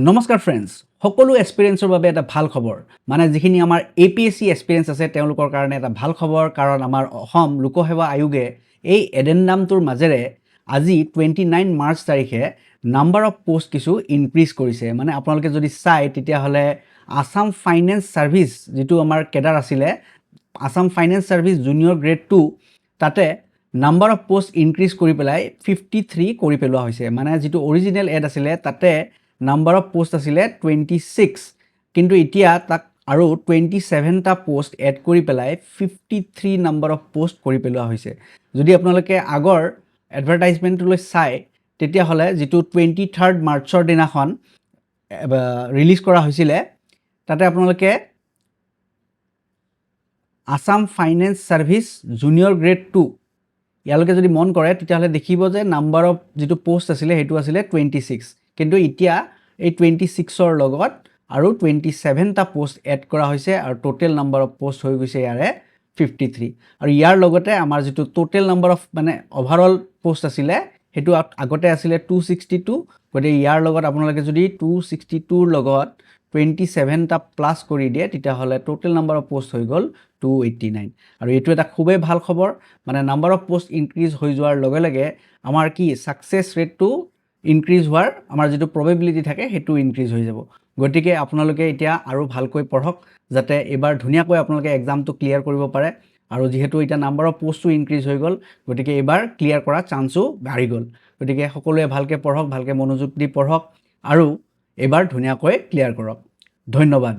নমস্কাৰ ফ্ৰেণ্ডছ, সকলো এক্সপিৰিয়েন্সৰ বাবে এটা ভাল খবৰ। মানে যিখিনি আমাৰ APSC এক্সপিৰিয়েন্স আছে তেওঁলোকৰ কাৰণে এটা ভাল খবৰ, কাৰণ আমাৰ অসম লোকসেৱা আয়োগে এই এডেন্ডামটোৰ মাজেৰে আজি 29 মাৰ্চ তাৰিখে নাম্বাৰ অফ পোষ্ট কিছু ইনক্ৰিজ কৰিছে। মানে আপোনালোকে যদি চাই তেতিয়াহ'লে আসাম ফাইনেন্স সাৰ্ভিস যেটো আমাৰ কেডাৰ আছিলে, Assam finance service junior grade 2, তাতে নাম্বাৰ অফ পোষ্ট ইনক্ৰিজ কৰি পেলাই 53 কৰি পেলোৱা হৈছে। মানে যেটো অৰিজিনেল এড আছিলে তাতে নাম্বাৰ অফ পোষ্ট আছিলে 26, কিন্তু এতিয়া তাক আৰু 27টা পোষ্ট এড কৰি পেলাই 53 নাম্বাৰ অফ পোষ্ট কৰি পেলোৱা হৈছে। যদি আপোনালোকে আগৰ এডভাৰটাইজমেণ্টলৈ চাই তেতিয়াহ'লে যেটো 23rd মাৰ্চৰ দিনাখন ৰিলিজ কৰা হৈছিলে, তাতে আপোনালোকে Assam finance service junior grade 2 ইয়ালৈকে যদি মন কৰে তেতিয়াহ'লে দেখিব যে নাম্বাৰ অফ যেটো পোষ্ট আছিলে হেতু আছিলে 26, কিন্তু এতিয়া এই 26ৰ লগত আৰু 27টা পোষ্ট এড কৰা হৈছে আৰু টোটেল নাম্বাৰ অফ পোষ্ট হৈ গৈছে ইয়াৰে 53। আৰু ইয়াৰ লগতে আমাৰ যেটো টোটেল নাম্বাৰ অফ মানে ওভাৰঅল পোষ্ট আছিলে হেতু আগতে আছিলে 262, গতে ইয়াৰ লগত আপোনালোকে যদি 262ৰ লগত 27টা প্লাস কৰি দিয়ে তেতিয়াহ'লে টোটেল নাম্বাৰ অফ পোষ্ট হৈ গ'ল 289। আৰু এইটো এটা খুবেই ভাল খবৰ। মানে নাম্বাৰ অফ পোষ্ট ইনক্ৰিজ হৈ যোৱাৰ লগে লগে আমাৰ কি সাকসেস ৰেটটো ইনক্ৰিজ হোৱাৰ আমাৰ যেটো প্ৰবেবিলিটি থাকে হেতু ইনক্ৰিজ হৈ যাব। গতিকে আপোনালোকে এতিয়া আৰু ভালকৈ পঢ়ক যাতে এবাৰ ধুনিয়াকৈ আপোনালোকে এক্সামটো ক্লিয়াৰ কৰিব পাৰে। আৰু যেহেতু এতিয়া নাম্বাৰ অফ পোষ্টটো ইনক্ৰিজ হৈ গ'ল, গতিকে এবাৰ ক্লিয়াৰ কৰা চান্সও বাঢ়ি গ'ল। গতিকে সকলোৱে ভালকে পঢ়ক, ভালকে মনোযোগ দি পঢ়ক আৰু এবাৰ ধুনিয়াকৈ ক্লিয়াৰ কৰক। ধন্যবাদ।